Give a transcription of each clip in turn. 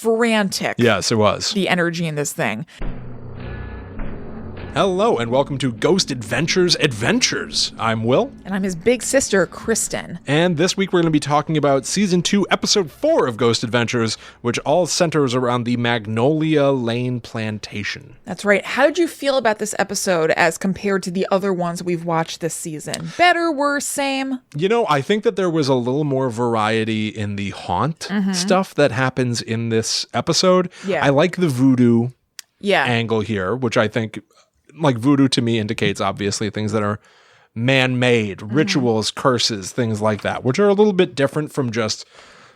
frantic. Yes, it was. The energy in this thing. Hello, and welcome to Ghost Adventures Adventures. I'm Will. And I'm his big sister, Kristen. And this week we're going to be talking about Season 2, Episode 4 of Ghost Adventures, which all centers around the Magnolia Lane Plantation. That's right. How did you feel about this episode as compared to the other ones we've watched this season? Better, worse, same? You know, I think that there was a little more variety in the haunt stuff that happens in this episode. Yeah. I like the voodoo angle here, which I think... Like voodoo to me indicates obviously things that are man-made, rituals, curses, things like that, which are a little bit different from just,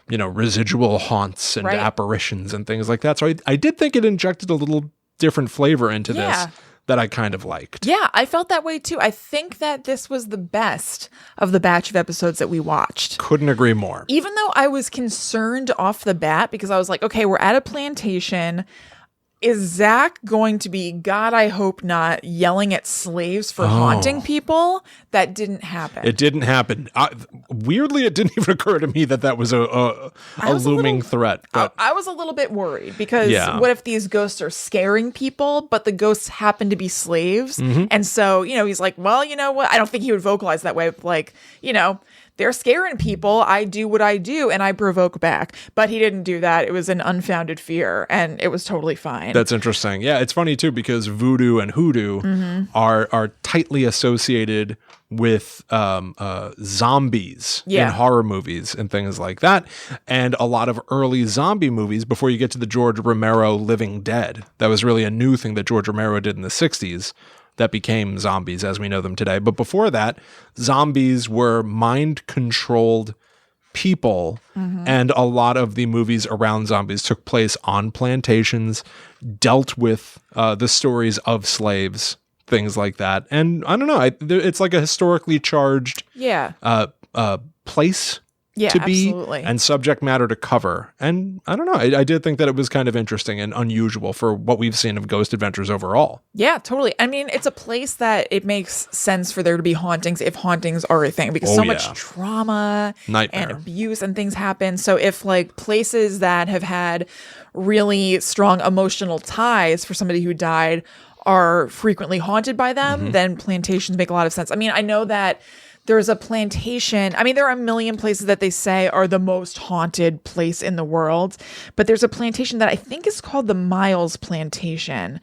you know, residual haunts and apparitions and things like that. So I did think it injected a little different flavor into this that I kind of liked. Yeah, I felt that way too. I think that this was the best of the batch of episodes that we watched. Couldn't agree more. Even though I was concerned off the bat because I was like, okay, we're at a plantation. Is Zach going to be, God, I hope not, yelling at slaves for haunting people? That didn't happen. It didn't happen. Weirdly, it didn't even occur to me that was a looming threat. But I was a little bit worried because what if these ghosts are scaring people, but the ghosts happen to be slaves? And so, you know, he's like, well, you know what? I don't think he would vocalize that way. Like, you know, they're scaring people. I do what I do and I provoke back. But he didn't do that. It was an unfounded fear and it was totally fine. That's interesting. Yeah, it's funny too because voodoo and hoodoo are tightly associated with zombies in horror movies and things like that. And a lot of early zombie movies before you get to the George Romero Living Dead. That was really a new thing that George Romero did in the 60s. That became zombies as we know them today. But before that, zombies were mind-controlled people, and a lot of the movies around zombies took place on plantations, dealt with the stories of slaves, things like that. And I don't know, it's like a historically charged place to be absolutely. And subject matter to cover. And I don't know, I did think that it was kind of interesting and unusual for what we've seen of Ghost Adventures overall. Yeah, totally. I mean, it's a place that it makes sense for there to be hauntings if hauntings are a thing because much trauma and abuse and things happen. So if like places that have had really strong emotional ties for somebody who died are frequently haunted by them, then plantations make a lot of sense. I mean, I know that there's a plantation. I mean, there are a million places that they say are the most haunted place in the world, but there's a plantation that I think is called the Miles Plantation,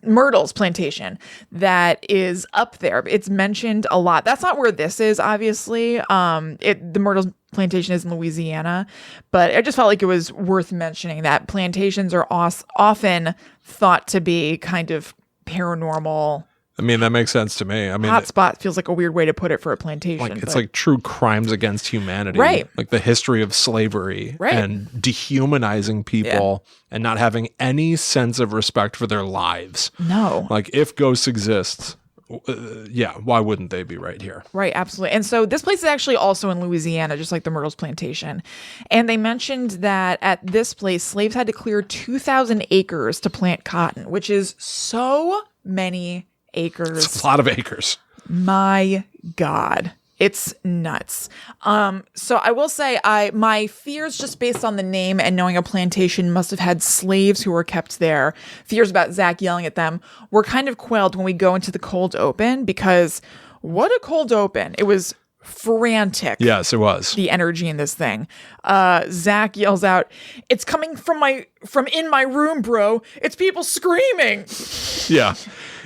Myrtle's Plantation, that is up there. It's mentioned a lot. That's not where this is, obviously. The Myrtle's Plantation is in Louisiana, but I just felt like it was worth mentioning that plantations are often thought to be kind of paranormal. I mean, that makes sense to me. I mean, hotspot feels like a weird way to put it for a plantation. Like it's like true crimes against humanity, right? Like the history of slavery and dehumanizing people and not having any sense of respect for their lives. No, like if ghosts exist, why wouldn't they be right here? Right, absolutely. And so this place is actually also in Louisiana, just like the Myrtle's Plantation. And they mentioned that at this place, slaves had to clear 2,000 acres to plant cotton, which is so many acres. It's a lot of acres. My God. It's nuts. So I will say my fears just based on the name and knowing a plantation must have had slaves who were kept there, fears about Zach yelling at them, were kind of quelled when we go into the cold open because what a cold open. It was frantic. Yes, it was. The energy in this thing. Zach yells out, "It's coming from in my room, bro. It's people screaming." Yeah.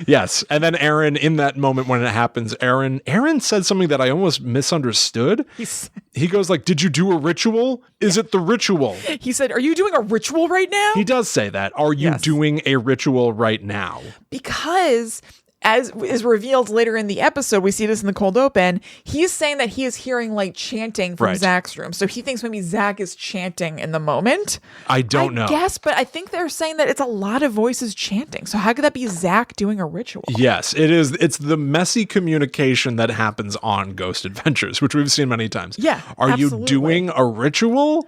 Yes. And then Aaron, in that moment when it happens, Aaron said something that I almost misunderstood. He goes like, "Did you do a ritual? Is it the ritual?" He said, "Are you doing a ritual right now?" He does say that. Are you doing a ritual right now? Because as is revealed later in the episode, we see this in the cold open, he's saying that he is hearing like chanting from Zach's room. So he thinks maybe Zach is chanting in the moment. I don't know. Yes, but I think they're saying that it's a lot of voices chanting. So how could that be Zach doing a ritual? Yes, it is. It's the messy communication that happens on Ghost Adventures, which we've seen many times. Yeah, Are you doing a ritual?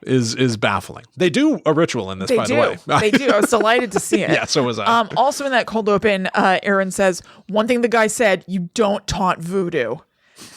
Is baffling. They do a ritual in this, by the way. They do. I was delighted to see it. Yeah, so was I. Also in that cold open, Aaron says, one thing the guy said, "You don't taunt voodoo."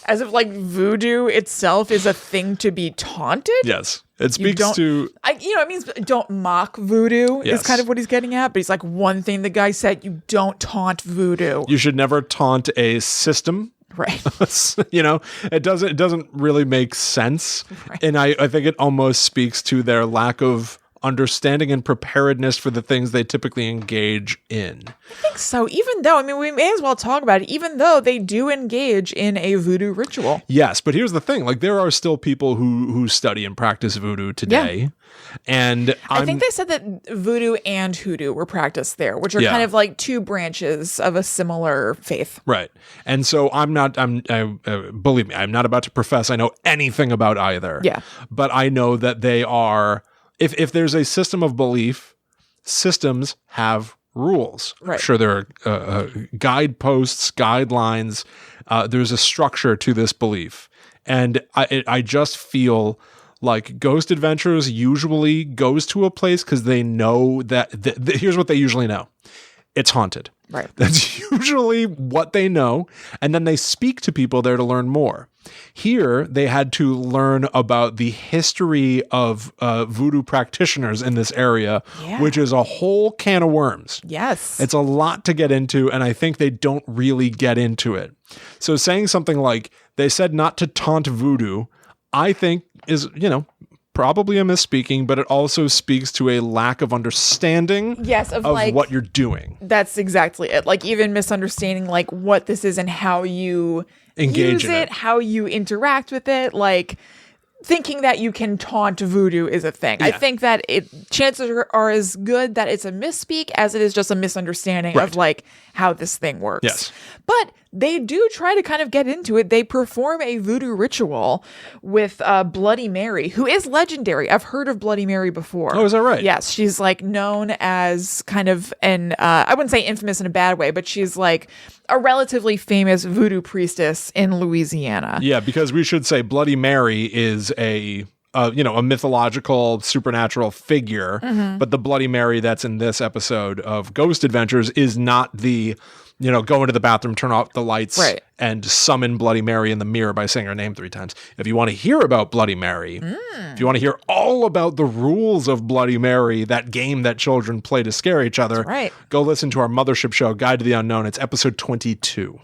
As if like voodoo itself is a thing to be taunted. Yes. It speaks to... it means don't mock voodoo is kind of what he's getting at. But he's like, one thing the guy said, you don't taunt voodoo. You should never taunt a system. Right. It doesn't really make sense. Right. And I think it almost speaks to their lack of understanding and preparedness for the things they typically engage in. I think so. Even though, we may as well talk about it, even though they do engage in a voodoo ritual. Yes, but here's the thing. Like, there are still people who study and practice voodoo today. Yeah. And I think they said that voodoo and hoodoo were practiced there, which are kind of like two branches of a similar faith. Right. And so believe me, I'm not about to profess I know anything about either. Yeah. But I know that they are... If there's a system of belief, systems have rules. Right. I'm sure there are guideposts, guidelines. There's a structure to this belief. And I just feel like Ghost Adventures usually goes to a place because they know that... here's what they usually know. It's haunted. Right. That's usually what they know. And then they speak to people there to learn more. Here, they had to learn about the history of voodoo practitioners in this area, which is a whole can of worms. Yes. It's a lot to get into, and I think they don't really get into it. So saying something like, they said not to taunt voodoo, I think is, probably a misspeaking, but it also speaks to a lack of understanding of like, what you're doing. That's exactly it. Like, even misunderstanding like what this is and how you engage in it, how you interact with it, like thinking that you can taunt voodoo is a thing. Yeah. I think that chances are as good that it's a misspeak as it is just a misunderstanding of like how this thing works. Yes. But they do try to kind of get into it. They perform a voodoo ritual with Bloody Mary, who is legendary. I've heard of Bloody Mary before. Oh, is that right? Yes. She's like known as kind of I wouldn't say infamous in a bad way, but she's like a relatively famous voodoo priestess in Louisiana. Yeah, because we should say Bloody Mary is a mythological supernatural figure, but the Bloody Mary that's in this episode of Ghost Adventures is not the go into the bathroom, turn off the lights, and summon Bloody Mary in the mirror by saying her name 3 times. If you want to hear about Bloody Mary, if you want to hear all about the rules of Bloody Mary, that game that children play to scare each other, go listen to our Mothership show, Guide to the Unknown. It's episode 22.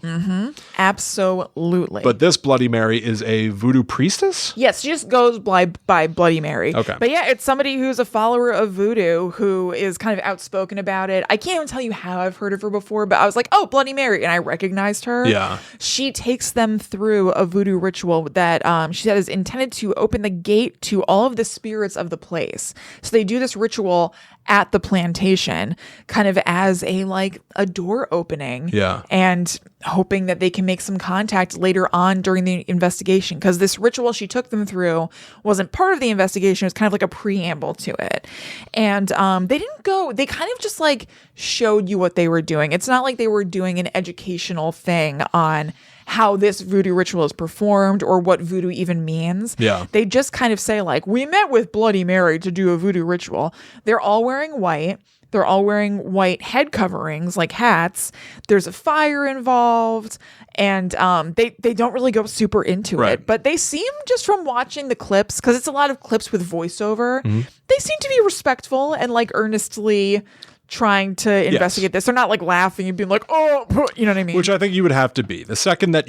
Absolutely. But this Bloody Mary is a voodoo priestess? Yes, she just goes by Bloody Mary. Okay. But yeah, it's somebody who's a follower of voodoo who is kind of outspoken about it. I can't even tell you how I've heard of her before, but I was like, oh, Bloody Mary, and I recognized her. Yeah. She takes them through a voodoo ritual that she said is intended to open the gate to all of the spirits of the place. So they do this ritual at the plantation kind of as a door opening. Yeah. And hoping that they can make some contact later on during the investigation, because this ritual she took them through wasn't part of the investigation. It was kind of like a preamble to it. And they kind of just like showed you what they were doing. It's not like they were doing an educational thing on how this voodoo ritual is performed or what voodoo even means. Yeah. They just kind of say like, we met with Bloody Mary to do a voodoo ritual. They're all wearing white. They're all wearing white head coverings, like hats. There's a fire involved, and they don't really go super into it. But they seem, just from watching the clips, because it's a lot of clips with voiceover, they seem to be respectful and like earnestly trying to investigate this. They're not like laughing and being like, oh, you know what I mean? Which I think you would have to be. The second that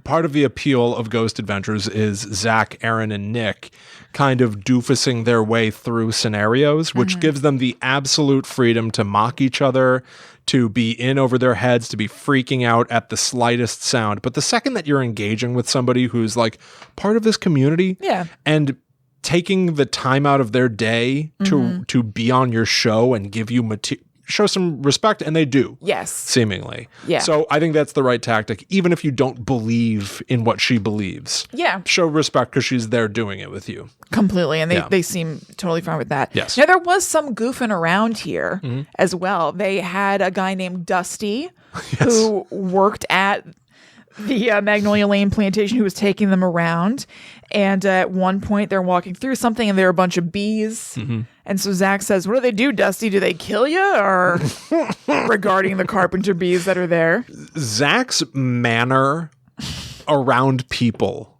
part of the appeal of Ghost Adventures is Zach, Aaron, and Nick kind of doofusing their way through scenarios, which gives them the absolute freedom to mock each other, to be in over their heads, to be freaking out at the slightest sound. But the second that you're engaging with somebody who's like part of this community and taking the time out of their day to be on your show and give you show some respect, and they do. Yes. Seemingly. Yeah. So I think that's the right tactic, even if you don't believe in what she believes. Yeah. Show respect because she's there doing it with you. Completely. And they seem totally fine with that. Yes. Now, there was some goofing around here as well. They had a guy named Dusty who worked at the Magnolia Lane plantation, who was taking them around. And at one point they're walking through something and there are a bunch of bees. And so Zach says, what do they do, Dusty? Do they kill you? Or regarding the carpenter bees that are there? Zach's manner around people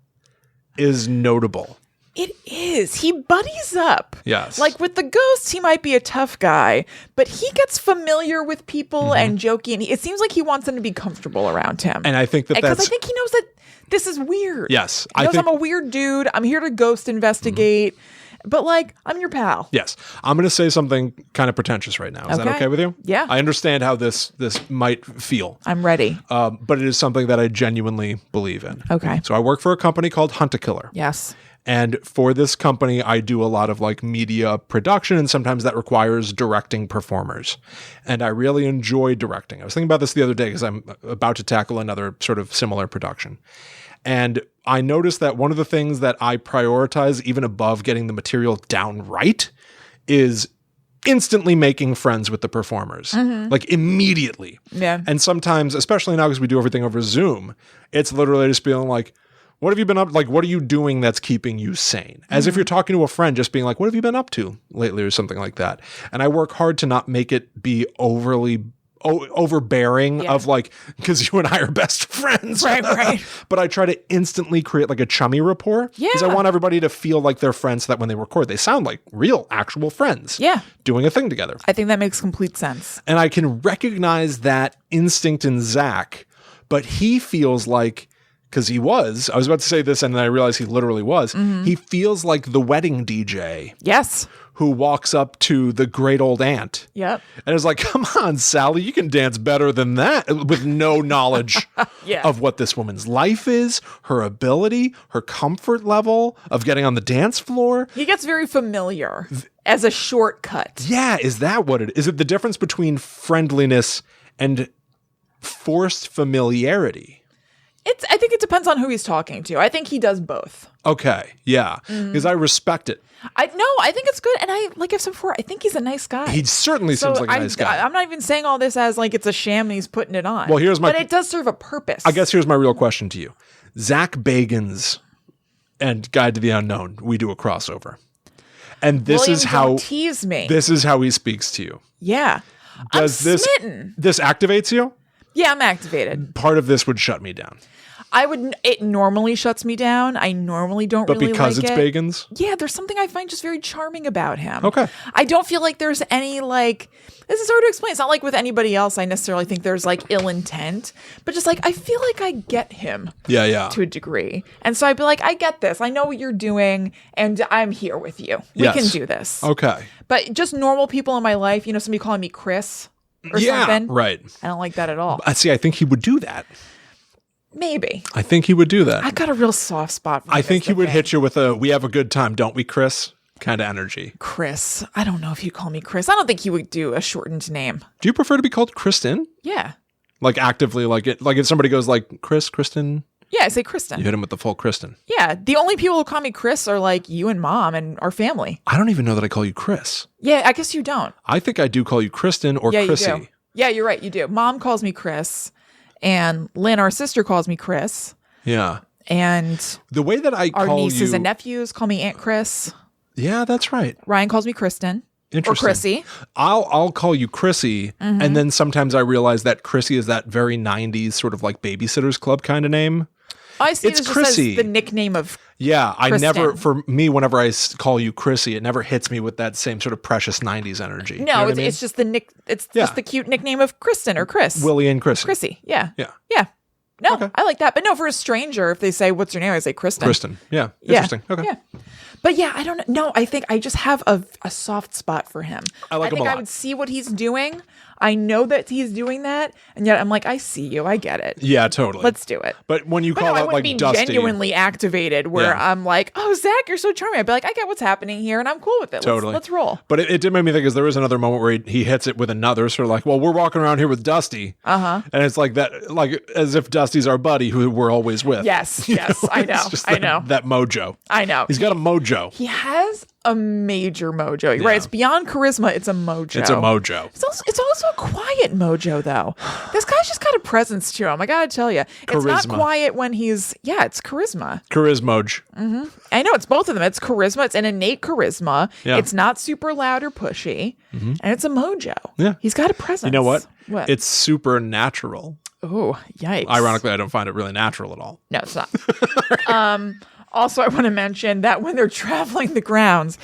is notable. It is. He buddies up. Yes. Like with the ghosts, he might be a tough guy, but he gets familiar with people and joking. It seems like he wants them to be comfortable around him. And I think that's... Because I think he knows that this is weird. Yes. He knows I'm a weird dude. I'm here to ghost investigate. But like, I'm your pal. Yes. I'm going to say something kind of pretentious right now. Is that okay with you? Yeah. I understand how this might feel. I'm ready. But it is something that I genuinely believe in. Okay. So I work for a company called Hunt-A-Killer. Yes. And for this company, I do a lot of like media production, and sometimes that requires directing performers. And I really enjoy directing. I was thinking about this the other day because I'm about to tackle another sort of similar production. And I noticed that one of the things that I prioritize, even above getting the material down right, is instantly making friends with the performers, like immediately. Yeah. And sometimes, especially now because we do everything over Zoom, it's literally just being like, what have you been up? Like, what are you doing that's keeping you sane? As if you're talking to a friend, just being like, what have you been up to lately or something like that? And I work hard to not make it be overbearing of like, because you and I are best friends. Right. But I try to instantly create like a chummy rapport. Yeah. Because I want everybody to feel like they're friends so that when they record, they sound like real, actual friends. Yeah. Doing a thing together. I think that makes complete sense. And I can recognize that instinct in Zach, but he feels like, because I was about to say this and then I realized he literally was, he feels like the wedding DJ. Yes. Who walks up to the great old aunt. Yep. And is like, come on, Sally, you can dance better than that, with no knowledge of what this woman's life is, her ability, her comfort level of getting on the dance floor. He gets very familiar as a shortcut. Yeah, is that what it is? Is it the difference between friendliness and forced familiarity? I think it depends on who he's talking to. I think he does both. Okay, yeah, because I respect it. I think it's good. And like I've said before, I think he's a nice guy. He certainly seems like a nice guy. I'm not even saying all this as like it's a sham and he's putting it on. Well, but it does serve a purpose. I guess here's my real question to you. Zach Bagans and Guide to the Unknown, we do a crossover. And this is how tease me. This is how he speaks to you. Yeah. Does I'm smitten. This activates you? Yeah, I'm activated. Part of this would shut me down. It normally shuts me down. I normally don't really like it. But because it's Bagans? Yeah, there's something I find just very charming about him. Okay. I don't feel like there's any like, this is hard to explain. It's not like with anybody else I necessarily think there's like ill intent, but just like, I feel like I get him. Yeah. To a degree. And so I'd be like, I get this. I know what you're doing and I'm here with you. We can do this. Okay. But just normal people in my life, somebody calling me Chris or something. Right. I don't like that at all. See, I think he would do that. Maybe. I think he would do that. I got a real soft spot for him. I think he would hit you with we have a good time, don't we, Chris? Kind of energy. Chris. I don't know if you call me Chris. I don't think he would do a shortened name. Do you prefer to be called Kristen? Yeah. Like actively, like if somebody goes like Kristen? Yeah, I say Kristen. You hit him with the full Kristen. Yeah. The only people who call me Chris are like you and mom and our family. I don't even know that I call you Chris. Yeah, I guess you don't. I think I do call you Kristen or Chrissy. You do. Yeah, you're right. You do. Mom calls me Chris and Lynn, our sister, calls me Chris. Yeah. And the way that I call our nieces you... and nephews call me Aunt Chris. Yeah, that's right. Ryan calls me Kristen. Interesting. Or Chrissy. I'll call you Chrissy, and then sometimes I realize that Chrissy is that very 90s sort of like Babysitter's Club kind of name. I see it's it just Chrissy. As the nickname of Kristen. For me, whenever I call you Chrissy, it never hits me with that same sort of precious 90s energy. No, it's just just the cute nickname of Kristen or Chris. Willie and Chrissy. Chrissy, yeah. Yeah. No, okay. I like that. But no, for a stranger, if they say, what's your name? I say Kristen. Kristen, yeah. Interesting. Okay. Yeah. But yeah, I don't know. No, I think I just have a soft spot for him. I like him a lot. I would see what he's doing. I know that he's doing that, and yet I'm like, I see you. I get it. Yeah, totally. Let's do it. But when you call out like Dusty, genuinely activated, where I'm like, oh, Zach, you're so charming. I'd be like, I get what's happening here, and I'm cool with it. Totally. Let's roll. But it did make me think, because there was another moment where he hits it with another sort of like, well, we're walking around here with Dusty, and it's like that, like as if Dusty's our buddy who we're always with. Yes, I know. I know that mojo. I know. He's got a mojo. He has a major mojo. Right? It's beyond charisma. It's a mojo. It's a mojo. It's also a quiet mojo, though. This guy's just got a presence to him. I gotta tell you, it's not quiet when he's. Yeah, it's charisma. Charismoj. I know it's both of them. It's charisma. It's an innate charisma. Yeah. It's not super loud or pushy, and it's a mojo. Yeah, he's got a presence. You know what? What? It's supernatural. Oh, yikes. Ironically, I don't find it really natural at all. No, it's not. Also, I want to mention that when they're traveling the grounds,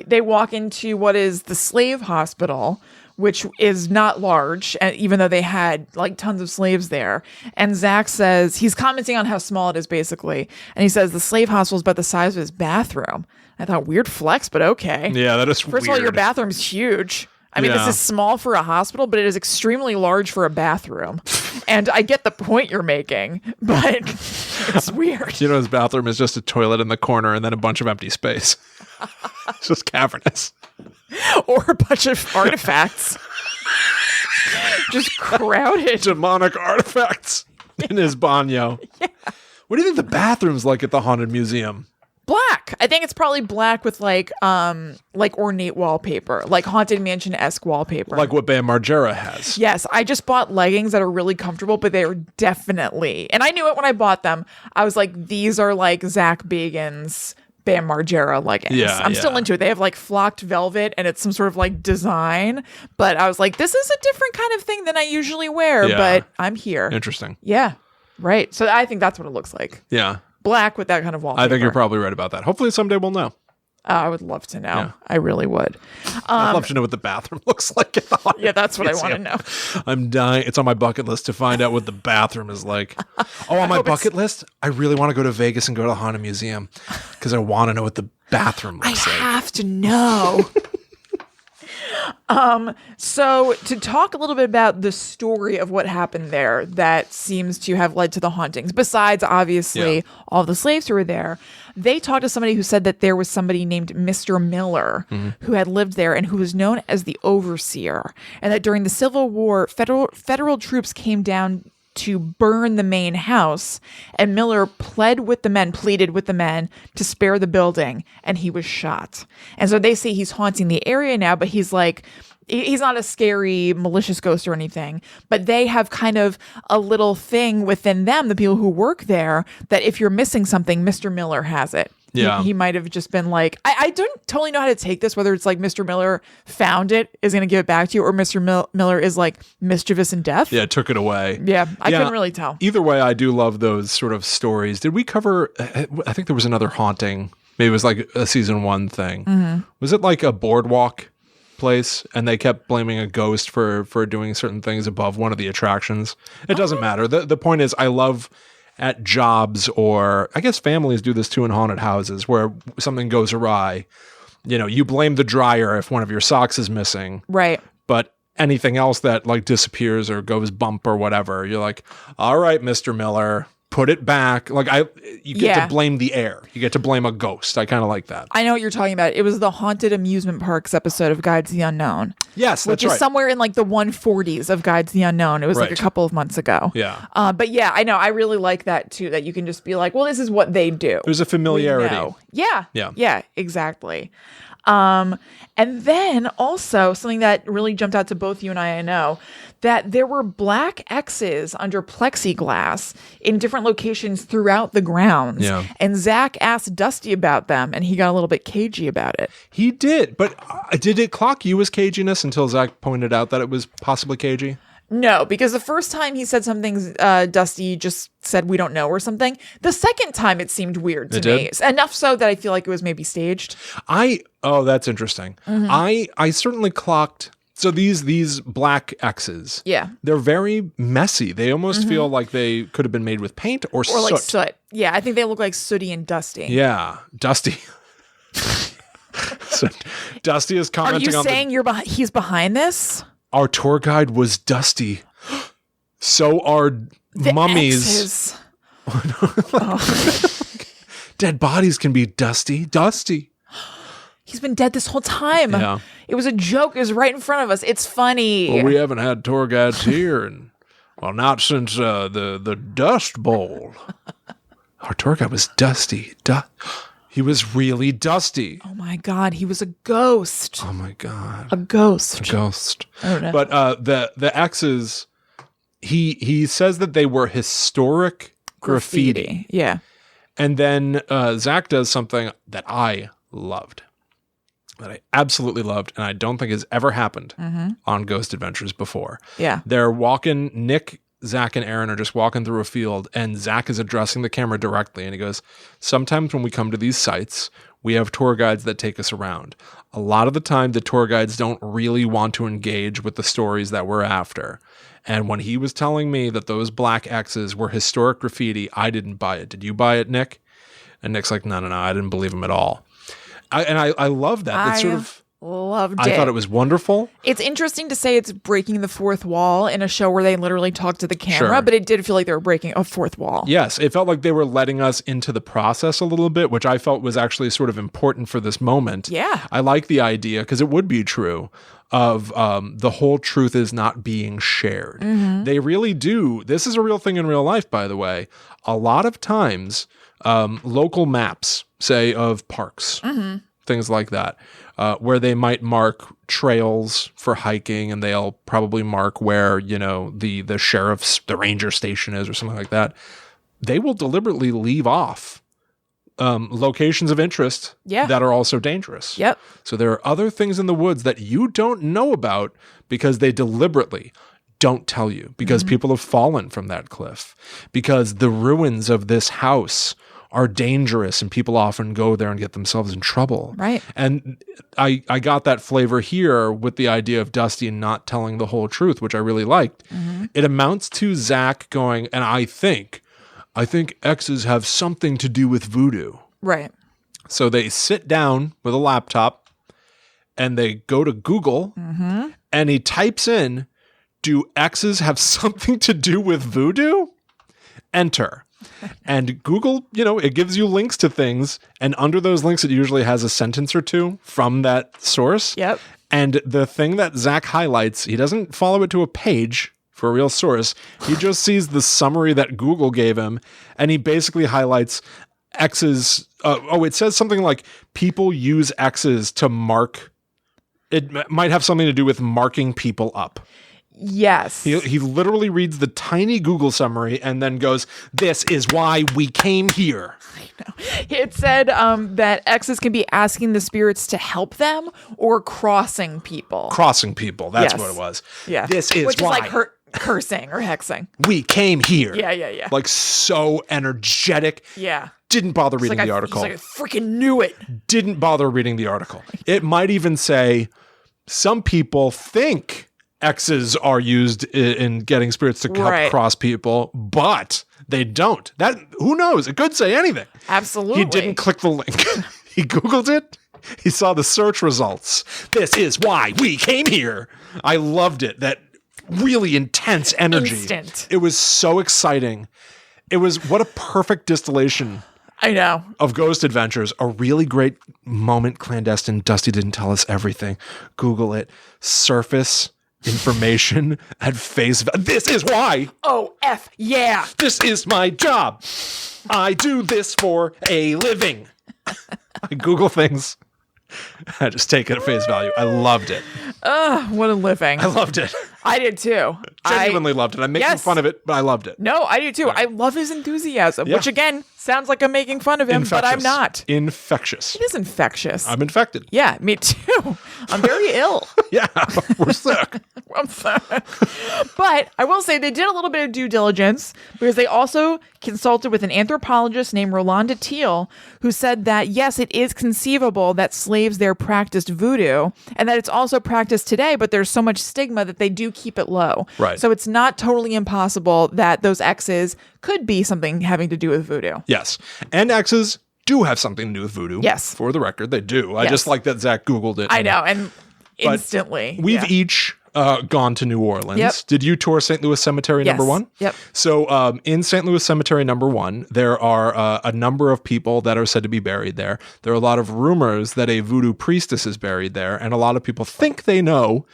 they walk into what is the slave hospital, which is not large, even though they had like tons of slaves there. And Zach says, he's commenting on how small it is basically. And he says the slave hospital is about the size of his bathroom. I thought, weird flex, but okay. Yeah, that is First of all, your bathroom's huge. I mean, this is small for a hospital, but it is extremely large for a bathroom. And I get the point you're making, but it's weird. You know, his bathroom is just a toilet in the corner and then a bunch of empty space. It's just cavernous. Or a bunch of artifacts. Just crowded. Demonic artifacts in his banyo. Yeah. What do you think the bathroom's like at the Haunted Museum? Black. I think it's probably black with like ornate wallpaper, like Haunted Mansion-esque wallpaper. Like what Bam Margera has. Yes. I just bought leggings that are really comfortable, but they are definitely, and I knew it when I bought them. I was like, these are like Zach Bagans' Bam Margera leggings. Yeah, I'm still into it. They have like flocked velvet and it's some sort of like design, but I was like, this is a different kind of thing than I usually wear, but I'm here. Interesting. Yeah. Right. So I think that's what it looks like. Yeah. Black with that kind of wallpaper. I think you're probably right about that. Hopefully someday we'll know. I would love to know. Yeah. I really would. I'd love to know what the bathroom looks like at the Haunted Yeah, that's what Museum. I want to know. I'm dying. It's on my bucket list to find out what the bathroom is like. Oh, on my bucket list, I really want to go to Vegas and go to the Haunted Museum because I want to know what the bathroom looks like. I have to know. So to talk a little bit about the story of what happened there that seems to have led to the hauntings, besides obviously all the slaves who were there, they talked to somebody who said that there was somebody named Mr. Miller who had lived there and who was known as the overseer, and that during the Civil War, federal troops came down to burn the main house, and Miller pleaded with the men to spare the building, and he was shot. And so they say he's haunting the area now, but he's like, he's not a scary, malicious ghost or anything, but they have kind of a little thing within them, the people who work there, that if you're missing something, Mr. Miller has it. Yeah. He might have just been like, I don't totally know how to take this, whether it's like Mr. Miller found it, is going to give it back to you, or Mr. Miller is like mischievous and deaf. Yeah, took it away. Yeah, I couldn't really tell. Either way, I do love those sort of stories. Did we cover, I think there was another haunting, maybe it was like a season 1 thing. Mm-hmm. Was it like a boardwalk place and they kept blaming a ghost for doing certain things above one of the attractions? It doesn't matter. The point is, I love at jobs, or I guess families do this too in haunted houses, where something goes awry. You know, you blame the dryer if one of your socks is missing. Right. But anything else that like disappears or goes bump or whatever, you're like, all right, Mr. Miller, put it back. Like you get to blame the air. You get to blame a ghost. I kind of like that. I know what you're talking about. It was the Haunted Amusement Parks episode of Guides to the Unknown. Yes, that's right. Which is somewhere in like the 140s of Guides to the Unknown. It was like a couple of months ago. Yeah. But yeah, I know. I really like that too, that you can just be like, well, this is what they do. There's a familiarity. Yeah. Yeah, exactly. And then also something that really jumped out to both you and I know, that there were black X's under plexiglass in different locations throughout the grounds. Yeah. And Zach asked Dusty about them, and he got a little bit cagey about it. He did, but did it clock you as caginess until Zach pointed out that it was possibly cagey? No, because the first time he said something, Dusty just said, we don't know, or something. The second time it seemed weird to me. Enough so that I feel like it was maybe staged. Oh, that's interesting. Mm-hmm. I certainly clocked. So these black X's, they're very messy. They almost feel like they could have been made with paint or soot. Or like soot. Yeah, I think they look like sooty and dusty. Yeah, dusty. So Dusty is commenting on. Are you saying he's behind this? Our tour guide was dusty. So are the mummies. Dead bodies can be dusty. Dusty. He's been dead this whole time. Yeah. It was a joke. It was right in front of us. It's funny. Well, we haven't had tour guides here, and not since the Dust Bowl. Our tour guide was dusty. He was really dusty. Oh my God, he was a ghost. Oh my God, a ghost. A ghost. I don't know. But the X's, he says that they were historic graffiti. Yeah. And then Zach does something that I loved. That I absolutely loved, and I don't think has ever happened on Ghost Adventures before. Yeah. They're walking, Nick Zach and Aaron are just walking through a field, and Zach is addressing the camera directly, and he goes, sometimes when we come to these sites, we have tour guides that take us around. A lot of the time, the tour guides don't really want to engage with the stories that we're after. And when he was telling me that those black X's were historic graffiti, I didn't buy it. Did you buy it, Nick? And Nick's like, no, I didn't believe him at all. I love that. That's sort of... Loved it. I thought it was wonderful. It's interesting to say it's breaking the fourth wall in a show where they literally talk to the camera, but it did feel like they were breaking a fourth wall. Yes, it felt like they were letting us into the process a little bit, which I felt was actually sort of important for this moment. Yeah. I like the idea, because it would be true, of the whole truth is not being shared. Mm-hmm. They really do. This is a real thing in real life, by the way. A lot of times, local maps, say, of parks, things like that, where they might mark trails for hiking, and they'll probably mark where, the sheriff's, the ranger station is or something like that. They will deliberately leave off locations of interest that are also dangerous. Yep. So there are other things in the woods that you don't know about because they deliberately don't tell you, because people have fallen from that cliff, because the ruins of this house are dangerous and people often go there and get themselves in trouble. Right. And I got that flavor here with the idea of Dusty not telling the whole truth, which I really liked. Mm-hmm. It amounts to Zach going, and I think X's have something to do with voodoo. Right. So they sit down with a laptop and they go to Google and he types in, do X's have something to do with voodoo? Enter. And Google, it gives you links to things, and under those links, it usually has a sentence or two from that source. Yep. And the thing that Zach highlights, he doesn't follow it to a page for a real source. He just sees the summary that Google gave him, and he basically highlights X's. It says something like people use X's to mark. It might have something to do with marking people up. Yes. He literally reads the tiny Google summary and then goes, this is why we came here. I know. It said that X's can be asking the spirits to help them or crossing people. Crossing people. That's what it was. Yeah. This is Which why. Is like cursing or hexing. We came here. Yeah. Like so energetic. Yeah. Didn't bother reading the article. He's like, I freaking knew it. Didn't bother reading the article. It might even say, some people think X's are used in getting spirits to help cross people, but they don't. Who knows? It could say anything. Absolutely. He didn't click the link. He Googled it. He saw the search results. This is why we came here. I loved it. That really intense energy. Instant. It was so exciting. It was what a perfect distillation. I know. Of Ghost Adventures. A really great moment, clandestine. Dusty didn't tell us everything. Google it. Surface information at face value. This is why. Oh, F, yeah. This is my job. I do this for a living. I Google things. I just take it at face value. I loved it. What a living. I loved it. I did too. Genuinely loved it. I'm making fun of it, but I loved it. No, I do too. I love his enthusiasm, which again sounds like I'm making fun of him, but I'm not. Infectious. It is infectious. I'm infected. Yeah, me too. I'm very ill. Yeah, we're sick. I'm sick. But I will say they did a little bit of due diligence because they also consulted with an anthropologist named Rolanda Teal, who said that, yes, it is conceivable that slaves there practiced voodoo and that it's also practiced today, but there's so much stigma that they do keep it low. Right. So it's not totally impossible that those X's could be something having to do with voodoo. Yes. And X's do have something to do with voodoo. Yes. For the record, they do. I just like that Zach Googled it. I know. And instantly. We've each gone to New Orleans. Yep. Did you tour St. Louis Cemetery number 1? Yep. So in St. Louis Cemetery number 1, there are a number of people that are said to be buried there. There are a lot of rumors that a voodoo priestess is buried there, and a lot of people think they know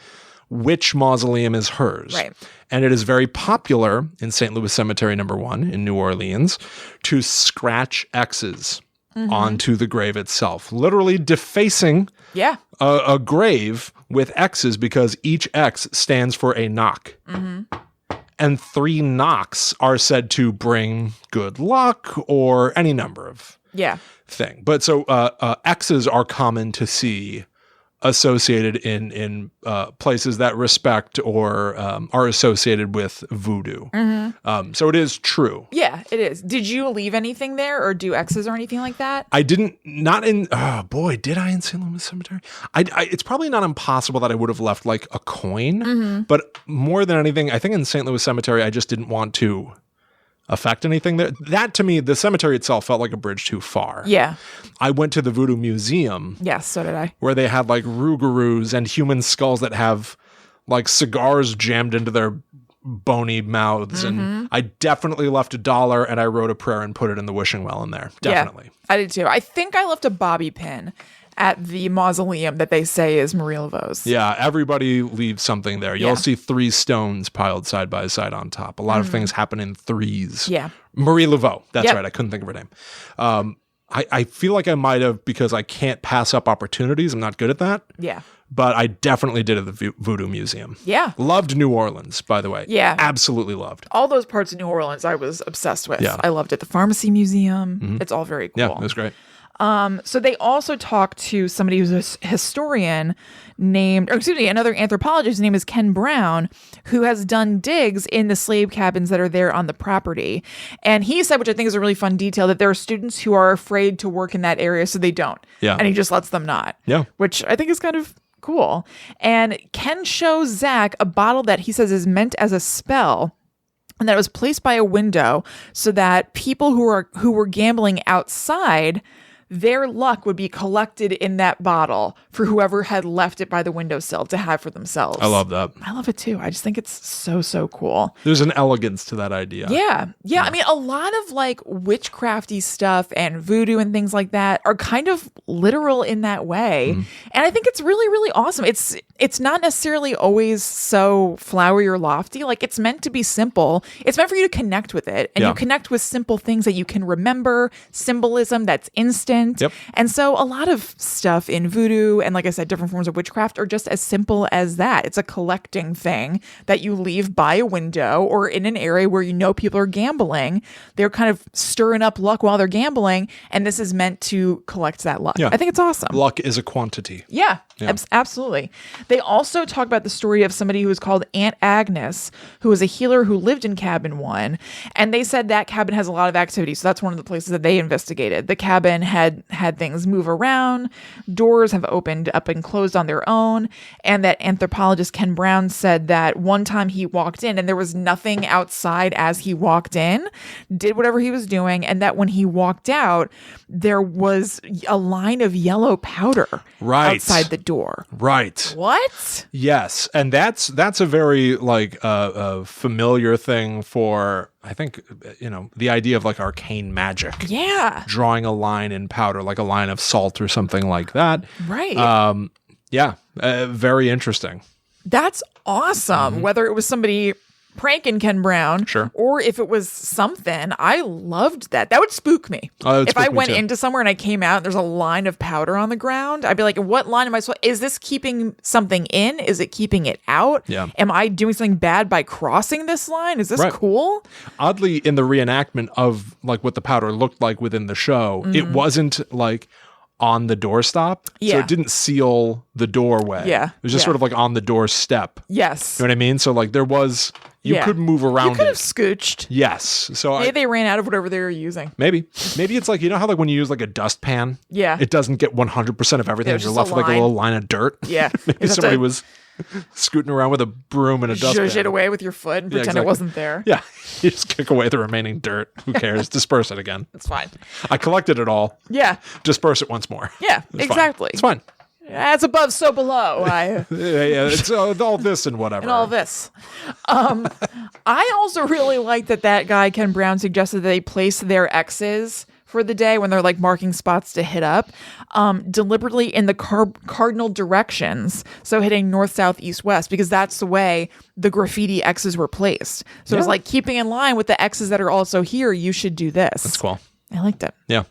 which mausoleum is hers. Right. And it is very popular in St. Louis Cemetery number 1 in New Orleans to scratch X's onto the grave itself, literally defacing a grave with X's because each X stands for a knock. And 3 knocks are said to bring good luck or any number of thing. But so X's are common to see associated in places that respect or are associated with voodoo. So it is true. Yeah, it is. Did you leave anything there or do X's or anything like that? I didn't. Not in. Oh boy, did I in St. Louis Cemetery? It's probably not impossible that I would have left like a coin, but more than anything, I think in St. Louis Cemetery, I just didn't want to affect anything there. That to me, the cemetery itself felt like a bridge too far. Yeah. I went to the Voodoo Museum. Yes, so did I. Where they had like rougarous and human skulls that have like cigars jammed into their bony mouths. And I definitely left $1 and I wrote a prayer and put it in the wishing well in there. Definitely. Yeah, I did too. I think I left a bobby pin at the mausoleum that they say is Marie Laveau's. Yeah, everybody leaves something there. You'll see 3 stones piled side by side on top. A lot of things happen in threes. Yeah. Marie Laveau. That's right. I couldn't think of her name. I feel like I might have because I can't pass up opportunities. I'm not good at that. Yeah. But I definitely did at the Voodoo Museum. Yeah. Loved New Orleans, by the way. Yeah. Absolutely loved. All those parts of New Orleans I was obsessed with. Yeah. I loved it. The Pharmacy Museum. It's all very cool. Yeah, it was great. So they also talked to somebody who's a historian another anthropologist. His name is Ken Brown, who has done digs in the slave cabins that are there on the property. And he said, which I think is a really fun detail, that there are students who are afraid to work in that area, so they don't. Yeah. And he just lets them not. Yeah. Which I think is kind of cool. And Ken shows Zach a bottle that he says is meant as a spell, and that it was placed by a window so that people who were gambling outside, their luck would be collected in that bottle for whoever had left it by the windowsill to have for themselves. I love that. I love it too. I just think it's so cool. There's an elegance to that idea. Yeah. I mean, a lot of like witchcrafty stuff and voodoo and things like that are kind of literal in that way. And I think it's really, really awesome. It's not necessarily always so flowery or lofty. Like, it's meant to be simple. It's meant for you to connect with it. And you connect with simple things that you can remember, symbolism that's instant. Yep. And so a lot of stuff in voodoo and, like I said, different forms of witchcraft are just as simple as that. It's a collecting thing that you leave by a window or in an area where you know people are gambling. They're kind of stirring up luck while they're gambling, and this is meant to collect that luck. Yeah. I think it's awesome. Luck is a quantity. Yeah. Absolutely. They also talk about the story of somebody who was called Aunt Agnes, who was a healer who lived in Cabin 1. And they said that cabin has a lot of activity. So that's one of the places that they investigated. The cabin had things move around. Doors have opened up and closed on their own. And that anthropologist Ken Brown said that one time he walked in and there was nothing outside as he walked in, did whatever he was doing. And that when he walked out, there was a line of yellow powder outside the door. Right. What? Yes. And that's a very like familiar thing for, I think, the idea of like arcane magic. Yeah. Drawing a line in powder, like a line of salt or something like that. Right. Very interesting. That's awesome. Whether it was somebody pranking Ken Brown, or if it was something, I loved that. That would spook me. If I went into somewhere and I came out and there's a line of powder on the ground, I'd be like, what line am I supposed? Is this keeping something in? Is it keeping it out? Yeah. Am I doing something bad by crossing this line? Is this cool? Oddly, in the reenactment of like what the powder looked like within the show, it wasn't like on the doorstop. So it didn't seal the doorway. Yeah. It was just sort of like on the doorstep. Yes. You know what I mean? So like there was, you could move around. You could have scooched. Yes. So maybe they ran out of whatever they were using. Maybe it's like, how like when you use like a dustpan, it doesn't get 100% of everything. You're left with like a little line of dirt. Yeah. Maybe somebody was scooting around with a broom and a dustpan. Zhuzh it away with your foot and pretend it wasn't there. Yeah. You just kick away the remaining dirt. Who cares? Disperse it again. It's fine. I collected it all. Yeah. Disperse it once more. Yeah, exactly. It's fine. As above, so below. It's all this and whatever. And all this. I also really like that guy, Ken Brown, suggested that they place their X's for the day when they're like marking spots to hit up, deliberately in the cardinal directions. So hitting north, south, east, west, because that's the way the graffiti X's were placed. So it's like keeping in line with the X's that are also here. You should do this. That's cool. I liked it. Yeah.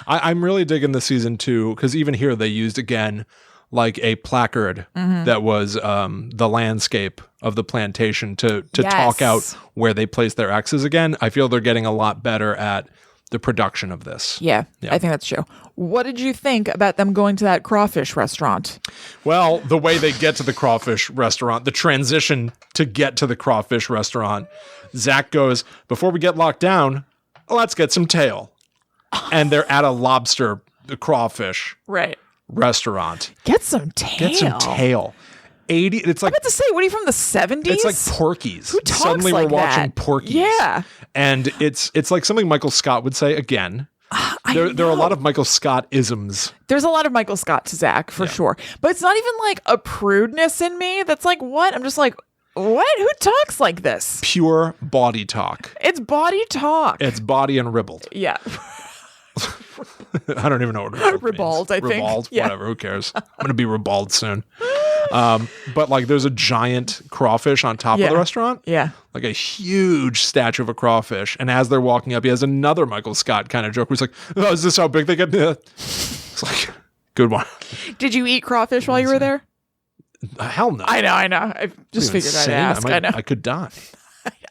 I'm really digging the season 2 because even here they used again like a placard that was the landscape of the plantation to talk out where they place their X's again. I feel they're getting a lot better at the production of this. Yeah, I think that's true. What did you think about them going to that crawfish restaurant? Well, the way they get to the crawfish restaurant, the transition to get to the crawfish restaurant, Zach goes, before we get locked down, let's get some tail. And they're at a crawfish restaurant. Get some tail. 80. It's like, I was about to say, what are you from the 70s? It's like Porky's. Who talks Suddenly like we're that? watching Porky's. Yeah. And it's like something Michael Scott would say again. There are a lot of Michael Scott isms. There's a lot of Michael Scott to Zach, for sure. But it's not even like a prudeness in me that's like, what? I'm just like, what? Who talks like this? Pure body talk. It's body talk. It's body and ribald. Yeah. I don't even know what ribald means. I think. Ribald, whatever, who cares? I'm going to be ribald soon. But like there's a giant crawfish on top of the restaurant. Yeah. Like a huge statue of a crawfish. And as they're walking up, he has another Michael Scott kind of joke where he's like, oh, is this how big they get? It's like, good one. Did you eat crawfish while you were there? Hell no. I know. I just figured I'd ask. I know. I could die.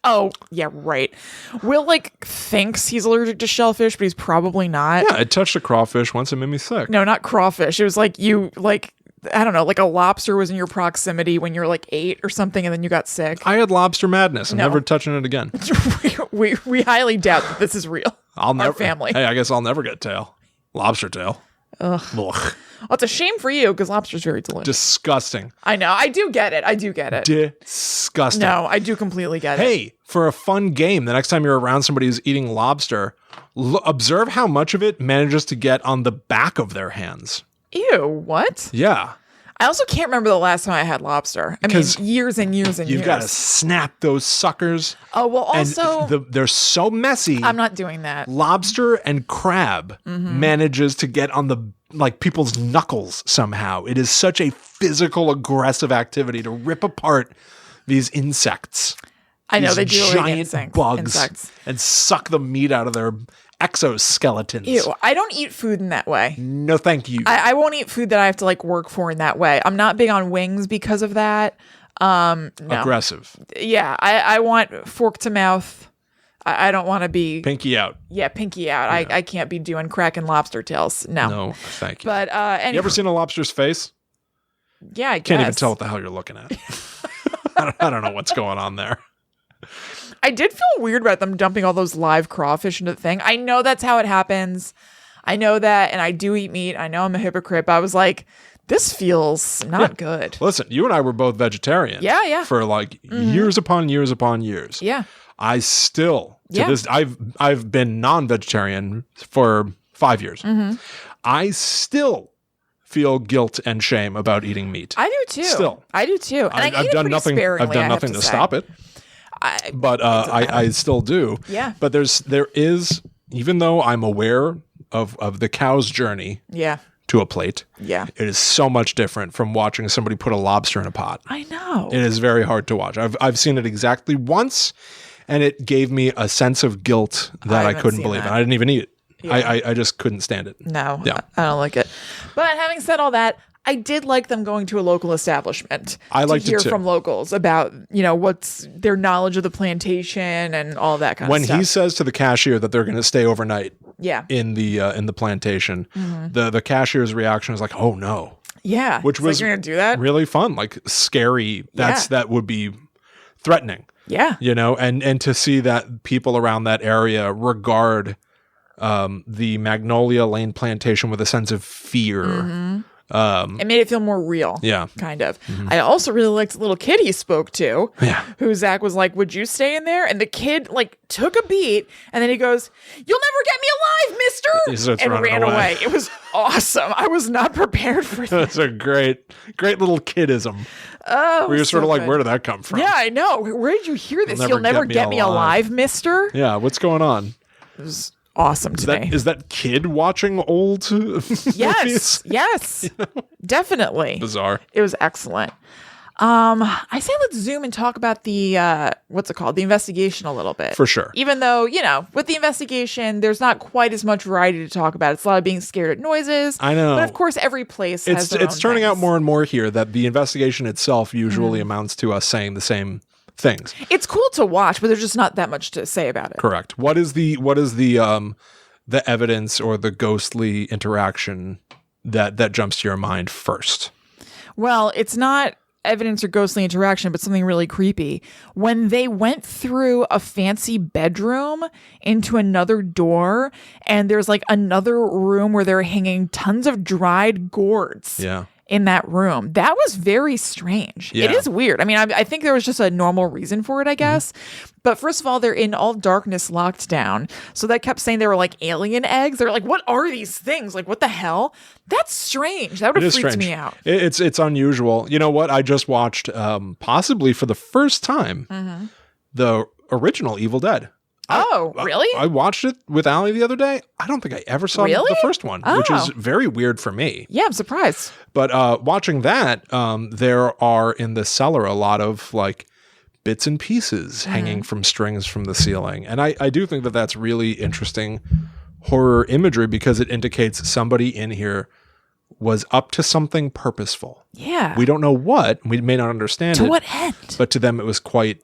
Oh, yeah, right. Will, thinks he's allergic to shellfish, but he's probably not. Yeah, I touched a crawfish once. It made me sick. No, not crawfish. It was I don't know, like a lobster was in your proximity when you were 8 or something, and then you got sick. I had lobster madness. I'm never touching it again. we highly doubt that this is real. Our family. Hey, I guess I'll never get tail. Lobster tail. Ugh. Ugh. Well, it's a shame for you because lobster's very delicious. Disgusting. I know. I do get it. Disgusting. No, I do completely get it. Hey, for a fun game, the next time you're around somebody who's eating lobster, observe how much of it manages to get on the back of their hands. Ew, what? Yeah. I also can't remember the last time I had lobster. I mean, years and years and years. You've got to snap those suckers. Oh, well, also... they're so messy. I'm not doing that. Lobster and crab manages to get on the people's knuckles somehow. It is such a physical, aggressive activity to rip apart these insects. I know, they do giant bugs and suck the meat out of their exoskeletons. Ew, I don't eat food in that way. No, thank you. I won't eat food that I have to work for in that way. I'm not big on wings because of that. No. Aggressive. Yeah, I want fork to mouth. I don't want to be pinky out. Yeah, pinky out. Yeah. I can't be doing cracking lobster tails. No, thank you. But you ever seen a lobster's face? Yeah, I guess. Can't even tell what the hell you're looking at. I don't know what's going on there. I did feel weird about them dumping all those live crawfish into the thing. I know that's how it happens. I know that, and I do eat meat. I know I'm a hypocrite, but I was like, this feels not good. Listen, you and I were both vegetarian. Yeah. For years upon years upon years. Yeah. I still, I've been non-vegetarian for 5 years. Mm-hmm. I still feel guilt and shame about eating meat. I do too. Still. I do too. And I've done nothing. I've done nothing to stop it. But I still do. Yeah. But there is, even though I'm aware of the cow's journey to a plate, it is so much different from watching somebody put a lobster in a pot. I know. It is very hard to watch. I've seen it exactly once, and it gave me a sense of guilt that I couldn't believe. And I didn't even eat it. Yeah. I just couldn't stand it. No, I don't like it. But having said all that, I did like them going to a local establishment. I liked to hear it too. From locals about, what's their knowledge of the plantation and all that kind of stuff. When he says to the cashier that they're going to stay overnight in the plantation, the cashier's reaction is like, "Oh no." Yeah. Which was you're going to do that? Really fun, scary. That would be threatening. Yeah. And to see that people around that area regard the Magnolia Lane plantation with a sense of fear. Mm-hmm. It made it feel more real. Yeah. Kind of. Mm-hmm. I also really liked the little kid he spoke to. Yeah. Who Zach was like, would you stay in there? And the kid took a beat and then he goes, "You'll never get me alive, mister!" And ran away. It was awesome. I was not prepared for that. That's a great little kidism. Oh, where you're sort of like, where did that come from? Yeah, I know. Where did you hear this? You'll never get me alive, mister? Yeah, what's going on? It was awesome to me. Is that kid watching old movies? Yes. Definitely. Bizarre. It was excellent. I say let's zoom and talk about the what's it called? The investigation a little bit. For sure. Even though, with the investigation, there's not quite as much variety to talk about. It's a lot of being scared at noises. I know. But of course, every place has their own It's turning things. out more and more here that the investigation itself usually amounts to us saying the same things. It's cool to watch, but there's just not that much to say about it. Correct. What is the the evidence or the ghostly interaction that jumps to your mind first? Well, it's not evidence or ghostly interaction, but something really creepy. When they went through a fancy bedroom into another door, and there's like another room where they're hanging tons of dried gourds. Yeah. In that room. That was very strange. Yeah. It is weird. I mean, I think there was just a normal reason for it, I guess. But first of all, they're in all darkness locked down. So that kept saying they were like alien eggs. They're like, what are these things? Like, what the hell? That's strange. That would have freaked me out. It's unusual. You know what? I just watched, possibly for the first time, the original Evil Dead. Oh, really? I watched it with Allie the other day. I don't think I ever saw the first one, which is very weird for me. Yeah, I'm surprised. But watching that, there are in the cellar a lot of like bits and pieces hanging from strings from the ceiling. And I do think that that's really interesting horror imagery because it indicates somebody in here was up to something purposeful. Yeah. We don't know what. We may not understand it. To what end? But to them, it was quite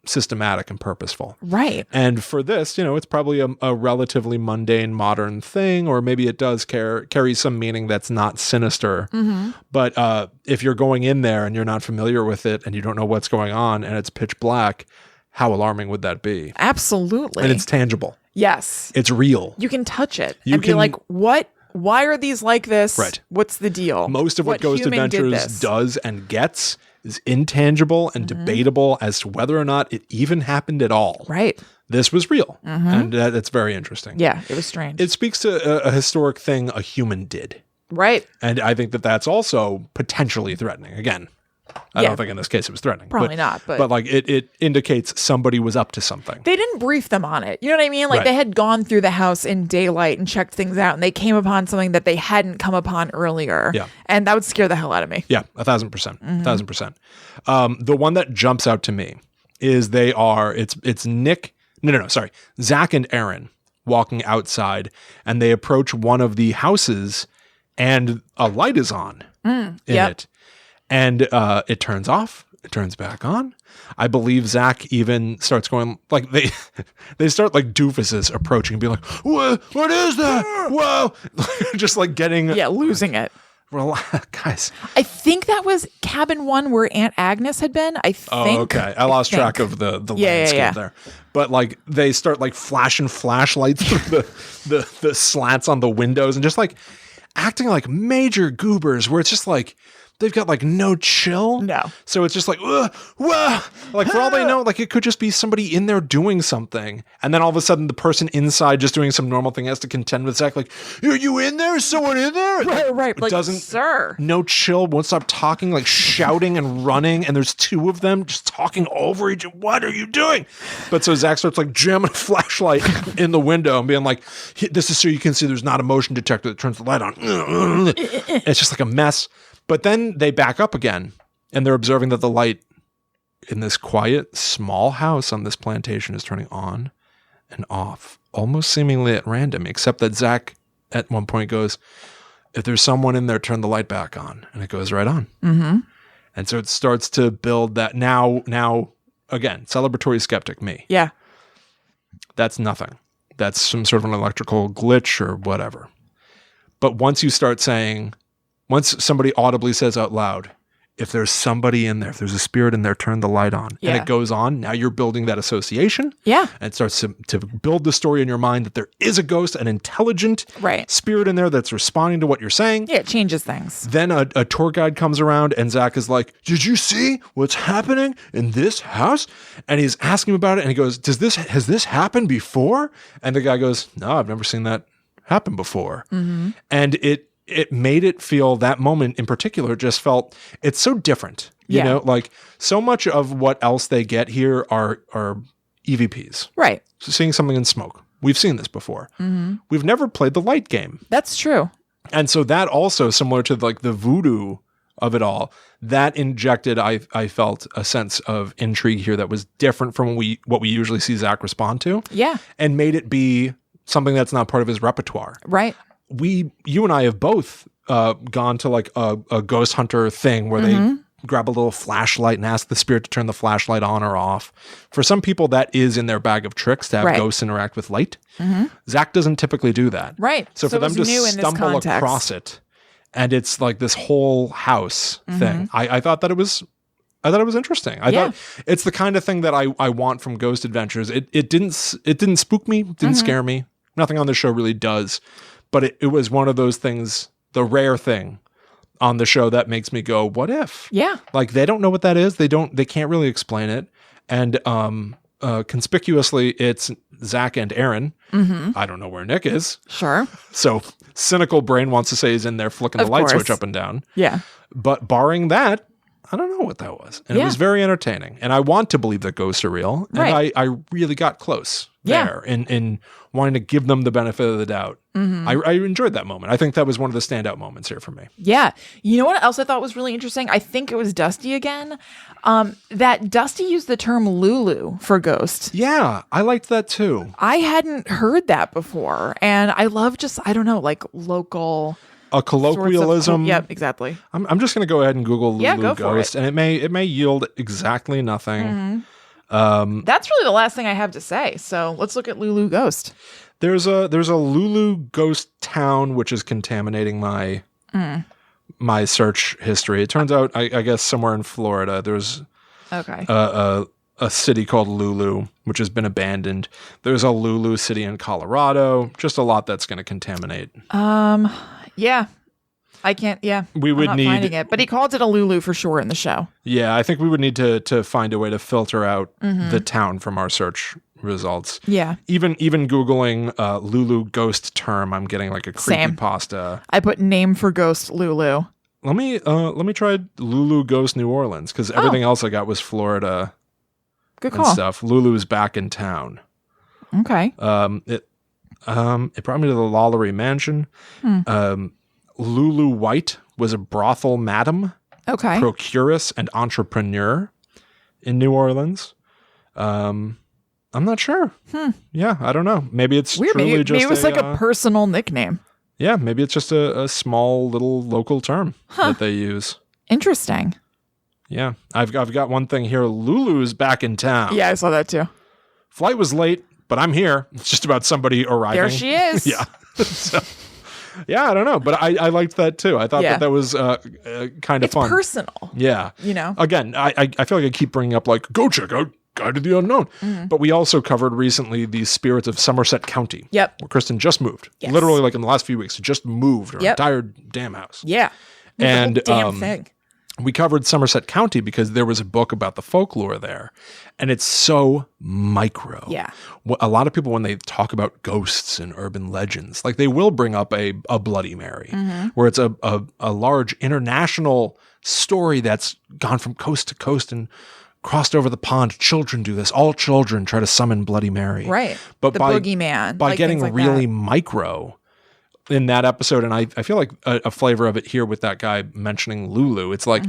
systematic and purposeful. Right. And for this, it's probably a relatively mundane modern thing, or maybe it does carry some meaning that's not sinister. But if you're going in there and you're not familiar with it and you don't know what's going on and it's pitch black, how alarming would that be? Absolutely. And it's tangible. Yes. It's real. You can touch it and be like, what? Why are these like this? Right. What's the deal? Most of what Ghost Adventures does and gets is intangible and debatable as to whether or not it even happened at all. Right. This was real. And that's very interesting. Yeah, it was strange. It speaks to a historic thing a human did. Right. And I think that that's also potentially threatening. Again, I don't think in this case it was threatening. Probably not. But like it indicates somebody was up to something. They didn't brief them on it. You know what I mean? Like they had gone through the house in daylight and checked things out, and they came upon something that they hadn't come upon earlier. Yeah. And that would scare the hell out of me. Yeah, 1,000%. 1,000%. The one that jumps out to me is it's Nick. No, sorry. Zach and Aaron walking outside, and they approach one of the houses, and a light is on in it. And it turns off, it turns back on. I believe Zach even starts going, like, they start like doofuses approaching and be like, what is that? Whoa. Just like getting... Yeah, losing it. Guys. I think that was cabin 1 where Aunt Agnes had been. I think. Oh, okay. I lost track of the landscape there. But like they start like flashing flashlights through the slats on the windows and just like acting like major goobers where it's just like, they've got like no chill. No. So it's just like, whoa. Like for all they know, like it could just be somebody in there doing something. And then all of a sudden the person inside just doing some normal thing has to contend with Zach. Like, are you in there? Is someone in there? Right. Like, sir. No chill. Won't stop talking, like shouting and running. And there's two of them just talking over each other. What are you doing? But so Zach starts like jamming a flashlight in the window and being like, this is so you can see there's not a motion detector that turns the light on. It's just like a mess. But then they back up again, and they're observing that the light in this quiet, small house on this plantation is turning on and off, almost seemingly at random, except that Zach at one point goes, if there's someone in there, turn the light back on. And it goes right on. And so it starts to build that now, again, celebratory skeptic me. Yeah. That's nothing. That's some sort of an electrical glitch or whatever. But once you start saying... Once somebody audibly says out loud, if there's somebody in there, if there's a spirit in there, turn the light on. Yeah. And it goes on. Now you're building that association. Yeah. And it starts to build the story in your mind that there is a ghost, an intelligent spirit in there that's responding to what you're saying. Yeah, it changes things. Then a tour guide comes around and Zach is like, did you see what's happening in this house? And he's asking him about it. And he goes, has this happened before? And the guy goes, no, I've never seen that happen before. And it made it feel, that moment in particular just felt, it's so different, you know, like so much of what else they get here are EVPs. Right. So seeing something in smoke. We've seen this before. We've never played the light game. That's true. And so that also, similar to like the voodoo of it all, that injected, I felt a sense of intrigue here that was different from what we usually see Zach respond to. Yeah. And made it be something that's not part of his repertoire. Right. You and I have both gone to like a ghost hunter thing where they grab a little flashlight and ask the spirit to turn the flashlight on or off. For some people, that is in their bag of tricks to have ghosts interact with light. Zach doesn't typically do that. Right. So for them to stumble across it, and it's like this whole house thing, I thought that it was interesting. I thought it's the kind of thing that I want from Ghost Adventures. It didn't spook me, didn't scare me. Nothing on the show really does, but it was one of those things, the rare thing on the show that makes me go, what if? Yeah. Like they don't know what that is. They can't really explain it. And conspicuously it's Zach and Aaron. I don't know where Nick is. Sure. So cynical brain wants to say he's in there flicking the light switch up and down. Yeah. But barring that, I don't know what that was. And it was very entertaining. And I want to believe that ghosts are real. And I really got close there in wanting to give them the benefit of the doubt. I enjoyed that moment. I think that was one of the standout moments here for me. Yeah. You know what else I thought was really interesting? I think it was Dusty again. That Dusty used the term Lulu for ghost. Yeah, I liked that too. I hadn't heard that before. And I love just, I don't know, like local... A colloquialism. Yep, exactly. I'm just going to go ahead and Google Lulu ghost, and it may yield exactly nothing. That's really the last thing I have to say. So let's look at Lulu ghost. There's a Lulu ghost town which is contaminating my search history. It turns out, I guess somewhere in Florida, there's a city called Lulu, which has been abandoned. There's a Lulu city in Colorado. Just a lot that's going to contaminate. Yeah. I can't, we would need finding it, but he called it a Lulu for sure in the show. Yeah, I think we would need to find a way to filter out the town from our search results. Yeah. Even Googling Lulu ghost term, I'm getting like a creepypasta. I put name for ghost Lulu. Let me try Lulu ghost New Orleans, because everything else I got was Florida. Good call. And stuff. Lulu's back in town. Okay. It brought me to the Lollery Mansion. Lulu White was a brothel madam, procuress, and entrepreneur in New Orleans. I'm not sure. Yeah, I don't know. Maybe it's weird. Truly maybe just it was like a personal nickname. Yeah, maybe it's just a small little local term that they use. Interesting. Yeah, I've got one thing here. Lulu's back in town. Yeah, I saw that too. Flight was late, but I'm here. It's just about somebody arriving. There she is. Yeah. So, yeah, I don't know, but I liked that too. I thought that was kind of fun. It's personal. Yeah. You know? Again, I feel like I keep bringing up like, go check out Guide to the Unknown. But we also covered recently the spirits of Somerset County. Yep. Where Kristen just moved. Yes. Literally like in the last few weeks, just moved her entire damn house. Yeah. And the whole damn thing. We covered Somerset County because there was a book about the folklore there, and it's so micro. Yeah. A lot of people, when they talk about ghosts and urban legends, like they will bring up a Bloody Mary, where it's a large international story that's gone from coast to coast and crossed over the pond. Children do this. All children try to summon Bloody Mary. Right. But the boogeyman. By getting really micro in that episode, and I feel like a flavor of it here with that guy mentioning Lulu. It's like,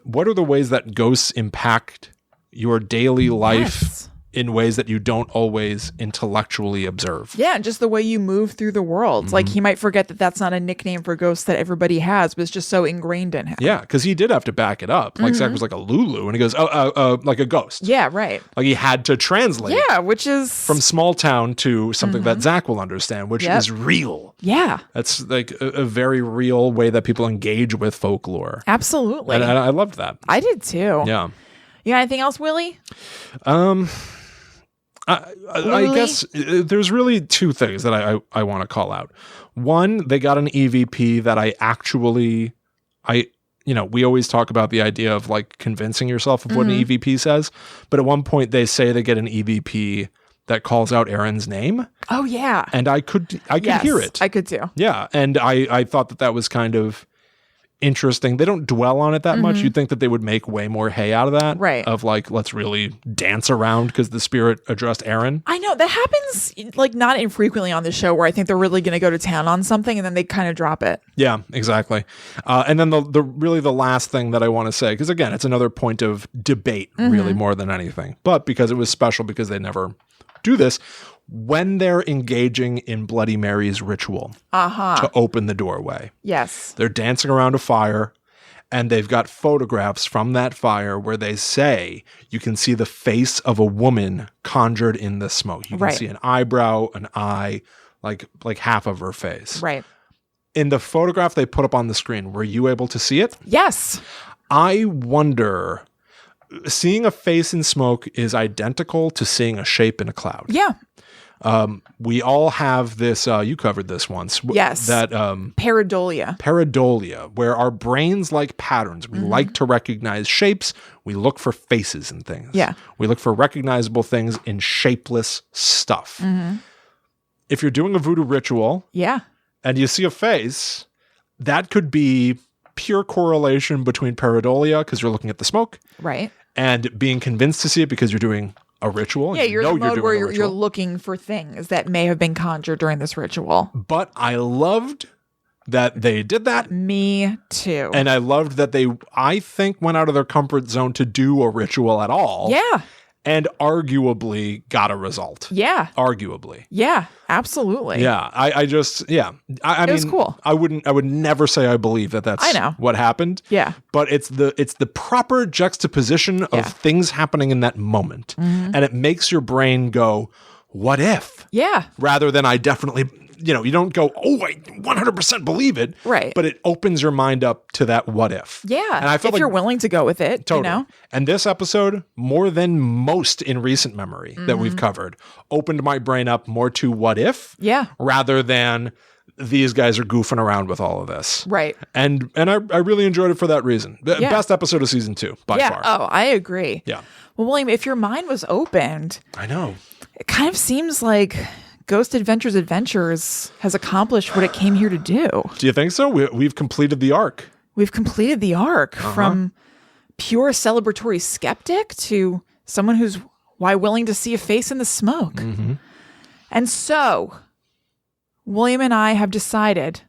what are the ways that ghosts impact your daily life in ways that you don't always intellectually observe? Yeah, and just the way you move through the world. Like he might forget that that's not a nickname for ghosts that everybody has, but it's just so ingrained in him. Yeah, because he did have to back it up. Like Zach was like a Lulu, and he goes, like a ghost. Yeah, right. Like he had to translate. Yeah, which is from small town to something that Zach will understand, which is real. Yeah. That's like a very real way that people engage with folklore. Absolutely. And I loved that. I did too. Yeah. You got anything else, Willie? I guess there's really two things that I want to call out. One, they got an EVP that we always talk about the idea of like convincing yourself of what an EVP says. But at one point they say they get an EVP that calls out Aaron's name. Oh yeah. And I could hear it. I could too. Yeah. And I thought that was kind of interesting. They don't dwell on it that much. You'd think that they would make way more hay out of that. Right. Of like, let's really dance around because the spirit addressed Aaron. I know that happens like not infrequently on the show where I think they're really going to go to town on something and then they kind of drop it. Yeah, exactly. And then the last thing that I want to say, because again, it's another point of debate really more than anything, but because it was special because they never do this. When they're engaging in Bloody Mary's ritual to open the doorway. Yes. They're dancing around a fire And they've got photographs from that fire where they say you can see the face of a woman conjured in the smoke. You can see an eyebrow, an eye, like half of her face. Right. In the photograph they put up on the screen, were you able to see it? Yes. I wonder, seeing a face in smoke is identical to seeing a shape in a cloud. Yeah. We all have this, you covered this once. Yes. That pareidolia. Pareidolia, where our brains like patterns. We like to recognize shapes. We look for faces and things. Yeah. We look for recognizable things in shapeless stuff. If you're doing a voodoo ritual and you see a face, that could be pure correlation between pareidolia, because you're looking at the smoke. Right. And being convinced to see it because you're doing a ritual. Yeah, you're in the mode where you're looking for things that may have been conjured during this ritual. But I loved that they did that. Me too. And I loved that they, I think, went out of their comfort zone to do a ritual at all. Yeah. And arguably got a result. Yeah. Arguably. Yeah, absolutely. Yeah. I just, yeah. I mean, it was cool. I would never say I believe that that's what happened. Yeah. But it's the proper juxtaposition of things happening in that moment. And it makes your brain go, what if? Yeah. Rather than I definitely, you don't go, oh, I 100% believe it. Right. But it opens your mind up to that what if. Yeah. And I feel if you're willing to go with it, totally. And this episode, more than most in recent memory that we've covered, opened my brain up more to what if. Yeah. Rather than these guys are goofing around with all of this. Right. And I really enjoyed it for that reason. Best episode of season 2 by far. Oh, I agree. Yeah. Well, William, if your mind was opened, I know. It kind of seems like Ghost Adventures has accomplished what it came here to do. Do you think so? We've completed the arc. We've completed the arc from pure celebratory skeptic to someone who's willing to see a face in the smoke. And so, William and I have decided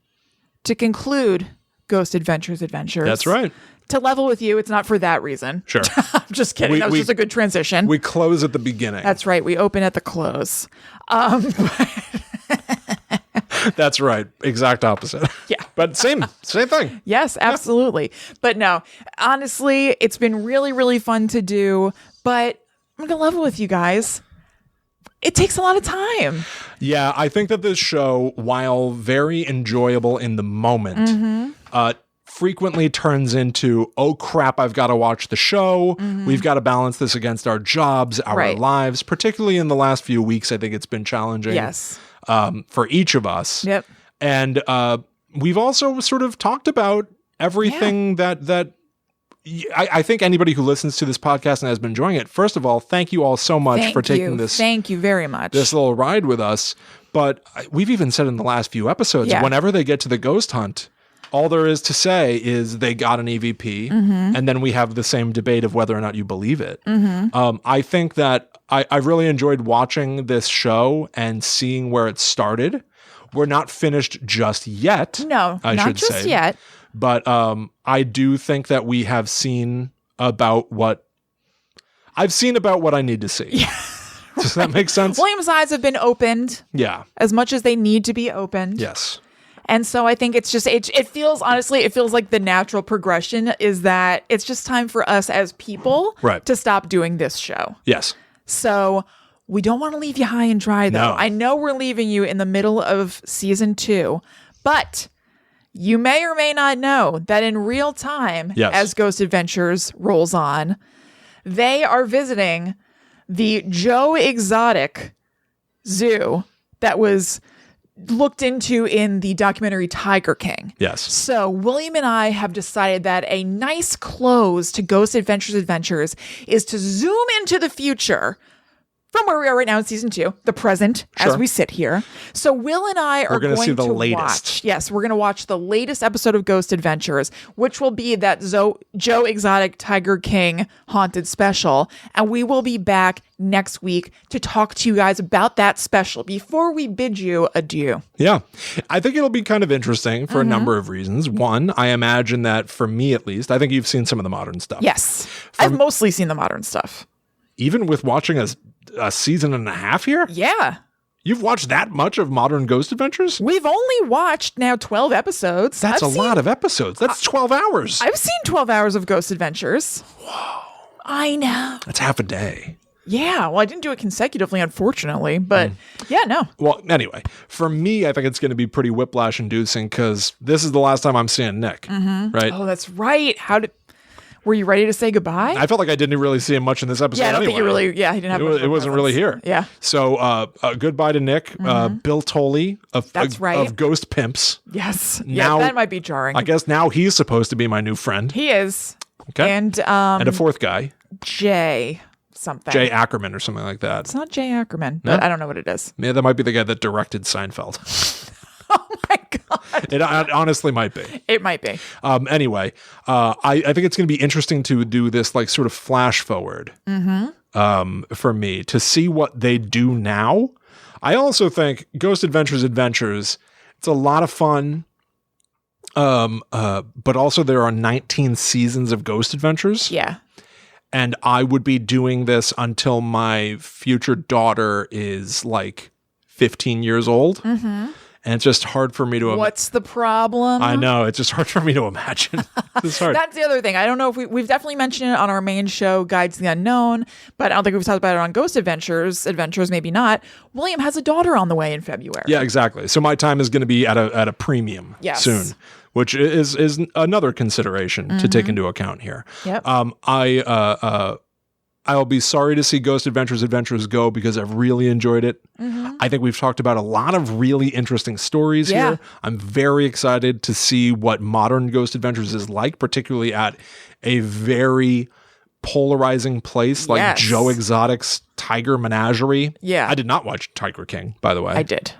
to conclude Ghost Adventures. That's right. To level with you, it's not for that reason. Sure. I'm just kidding. That was just a good transition. We close at the beginning. That's right. We open at the close. That's right. Exact opposite. Yeah. But same thing. Yes, absolutely. But no, honestly, it's been really, really fun to do. But I'm going to level with you guys. It takes a lot of time. Yeah, I think that this show, while very enjoyable in the moment, frequently turns into, oh crap, I've got to watch the show. We've got to balance this against our jobs, our lives. Particularly in the last few weeks, I think it's been challenging. Yes. For each of us. Yep. And we've also sort of talked about everything that I think anybody who listens to this podcast and has been enjoying it, first of all, thank you all so much for taking this. Thank you very much. This little ride with us. But we've even said in the last few episodes, whenever they get to the ghost hunt, all there is to say is they got an EVP, and then we have the same debate of whether or not you believe it. I think that I really enjoyed watching this show and seeing where it started. We're not finished just yet. No, not just yet. But I do think that we have seen about what I need to see. Yeah. Does that make sense? William's eyes have been opened. Yeah. As much as they need to be opened. Yes. And so I think it's just, it feels like the natural progression is that it's just time for us as people to stop doing this show. Yes. So we don't want to leave you high and dry, though. No. I know we're leaving you in the middle of season 2, but you may or may not know that in real time, as Ghost Adventures rolls on, they are visiting the Joe Exotic Zoo that was looked into in the documentary Tiger King. Yes. So William and I have decided that a nice close to Ghost Adventures is to zoom into the future from where we are right now in season 2, the present, as we sit here. So Will and I are going to see the latest. We're going to watch the latest episode of Ghost Adventures, which will be that Joe Exotic Tiger King haunted special. And we will be back next week to talk to you guys about that special before we bid you adieu. Yeah. I think it'll be kind of interesting for a number of reasons. One, I imagine that for me at least, I think you've seen some of the modern stuff. Yes. I've mostly seen the modern stuff. Even with watching a season and a half here? Yeah. You've watched that much of Modern Ghost Adventures? We've only watched now 12 episodes. That's a lot of episodes. That's 12 hours. I've seen 12 hours of Ghost Adventures. Whoa. I know. That's half a day. Yeah, well, I didn't do it consecutively, unfortunately, but yeah, no. Well, anyway, for me, I think it's going to be pretty whiplash-inducing because this is the last time I'm seeing Nick, right? Oh, that's right. Were you ready to say goodbye? I felt like I didn't really see him much in this episode. Yeah, I don't anyway. think you really. Yeah, he didn't have. It wasn't really here. Yeah. So, goodbye to Nick. Bill Tolley of Ghost Pimps. Yes. Now, yeah, that might be jarring. I guess now he's supposed to be my new friend. He is. Okay. And a fourth guy, Jay something. Jay Ackerman or something like that. It's not Jay Ackerman, but I don't know what it is. Yeah, that might be the guy that directed Seinfeld. Oh my God. It honestly might be. It might be. Anyway, I think it's going to be interesting to do this like sort of flash forward for me to see what they do now. I also think Ghost Adventures, it's a lot of fun. But also there are 19 seasons of Ghost Adventures. Yeah. And I would be doing this until my future daughter is like 15 years old. Mm-hmm. And it's just hard for me to imagine. What's the problem? I know. It's just hard for me to imagine. It's hard. That's the other thing. I don't know if we've definitely mentioned it on our main show, Guide to the Unknown, but I don't think we've talked about it on Ghost Adventures. Adventures, maybe not. William has a daughter on the way in February. Yeah, exactly. So my time is going to be at a premium soon, which is another consideration to take into account here. Yep. I'll be sorry to see Ghost Adventures go because I've really enjoyed it. Mm-hmm. I think we've talked about a lot of really interesting stories here. I'm very excited to see what modern Ghost Adventures is like, particularly at a very polarizing place like Joe Exotic's Tiger Menagerie. Yeah. I did not watch Tiger King, by the way. I did.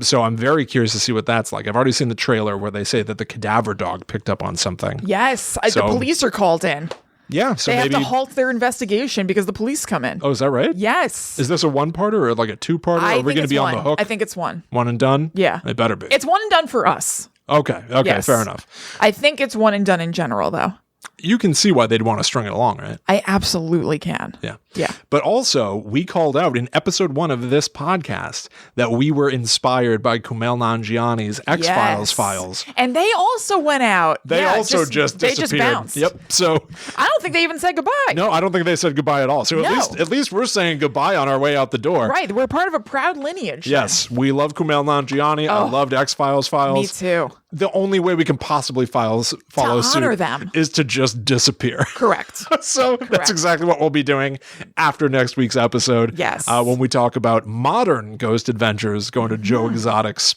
So I'm very curious to see what that's like. I've already seen the trailer where they say that the cadaver dog picked up on something. Yes. The police are called in. Yeah, so they maybe have to halt their investigation because the police come in. Oh, is that right? Yes. Is this a one-parter or like a two-parter? Are we going to be on the hook? I think it's one. One and done? Yeah. It better be. It's one and done for us. Okay, yes. Fair enough. I think it's one and done in general, though. You can see why they'd want to string it along, right? I absolutely can. Yeah. Yeah. But also, we called out in episode 1 of this podcast that we were inspired by Kumail Nanjiani's X-Files files. And they also went out. They also just disappeared. They just bounced. Yep. So I don't think they even said goodbye. No, I don't think they said goodbye at all. So at least we're saying goodbye on our way out the door. Right. We're part of a proud lineage. Yes. We love Kumail Nanjiani. I loved X-Files files. Me too. The only way we can possibly follow suit them is to just disappear. Correct. So that's exactly what we'll be doing after next week's episode. Yes. When we talk about modern Ghost Adventures going to Joe Exotic's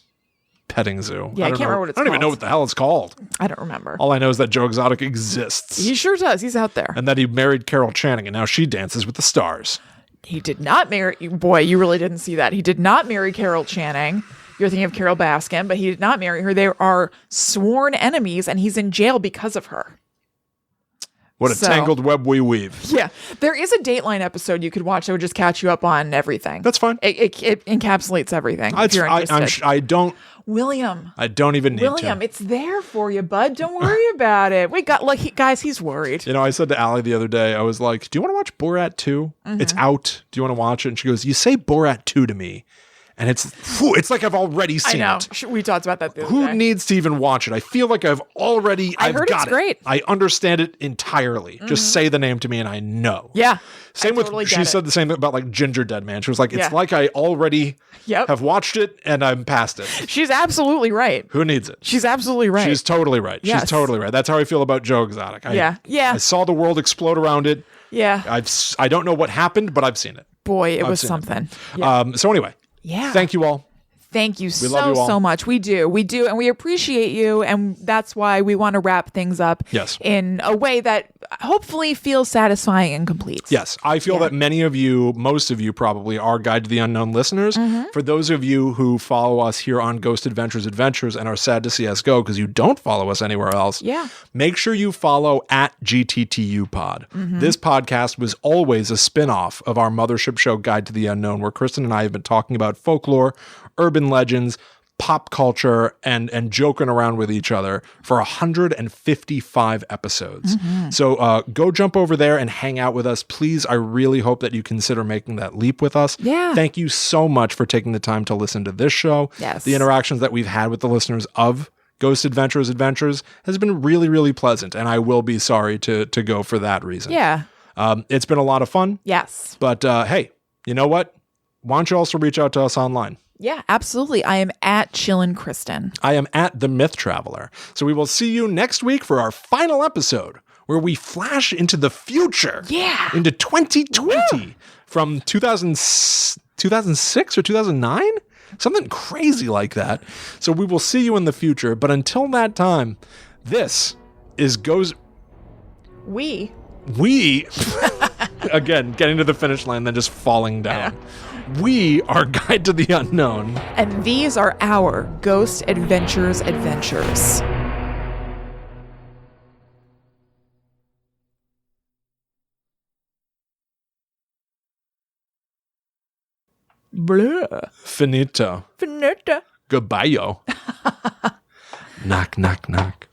petting zoo. Yeah, I can't remember what it's called. I don't even know what the hell it's called. I don't remember. All I know is that Joe Exotic exists. He sure does. He's out there. And that he married Carol Channing and now she dances with the stars. He did not marry... Boy, you really didn't see that. He did not marry Carol Channing. You're thinking of Carol Baskin, but he did not marry her. They are sworn enemies, and he's in jail because of her. What a tangled web we weave. Yeah. There is a Dateline episode you could watch that would just catch you up on everything. That's fine. It encapsulates everything. William. I don't even need William, it's there for you, bud. Don't worry about it. Guys, he's worried. You know, I said to Allie the other day, I was like, do you want to watch Borat 2? Mm-hmm. It's out. Do you want to watch it? And she goes, you say Borat 2 to me. And it's like I've already seen it. We talked about that the other Who day. needs to even watch it? I feel like I've heard it's great. I understand it entirely. Mm-hmm. Just say the name to me and I know. Yeah. She said the same thing about like Ginger Dead Man. She was like, it's like I already have watched it and I'm past it. She's absolutely right. Who needs it? She's absolutely right. She's totally right. Yes. She's totally right. That's how I feel about Joe Exotic. I saw the world explode around it. Yeah. I don't know what happened, but I've seen it. Boy, it was something. Yeah. So anyway. Yeah. Thank you all. Thank you so much. We do. And we appreciate you. And that's why we want to wrap things up in a way that hopefully feels satisfying and complete. Yes. I feel that most of you probably are Guide to the Unknown listeners. Mm-hmm. For those of you who follow us here on Ghost Adventures and are sad to see us go because you don't follow us anywhere else, make sure you follow at GTTU Pod. Mm-hmm. This podcast was always a spinoff of our mothership show Guide to the Unknown, where Kristen and I have been talking about folklore, urban legends, pop culture and joking around with each other for 155 episodes. So go jump over there and hang out with us. Please, I really hope that you consider making that leap with us. Yeah. Thank you so much for taking the time to listen to this show. Yes. The interactions that we've had with the listeners of Ghost Adventurers Adventures has been really, really pleasant, and I will be sorry to go for that reason. Yeah. It's been a lot of fun. Yes. But hey, you know what? Why don't you also reach out to us online? Yeah, absolutely. I am at Chillin' Kristen. I am at The Myth Traveler. So we will see you next week for our final episode, where we flash into the future. Yeah. Into 2020 from 2006 or 2009? Something crazy like that. So we will see you in the future. But until that time, this is Ghost... We, again, getting to the finish line, then just falling down. Yeah. We are Guide to the Unknown. And these are our Ghost Adventures adventures. Blah. Finito. Finito. Goodbye, yo. Knock, knock, knock.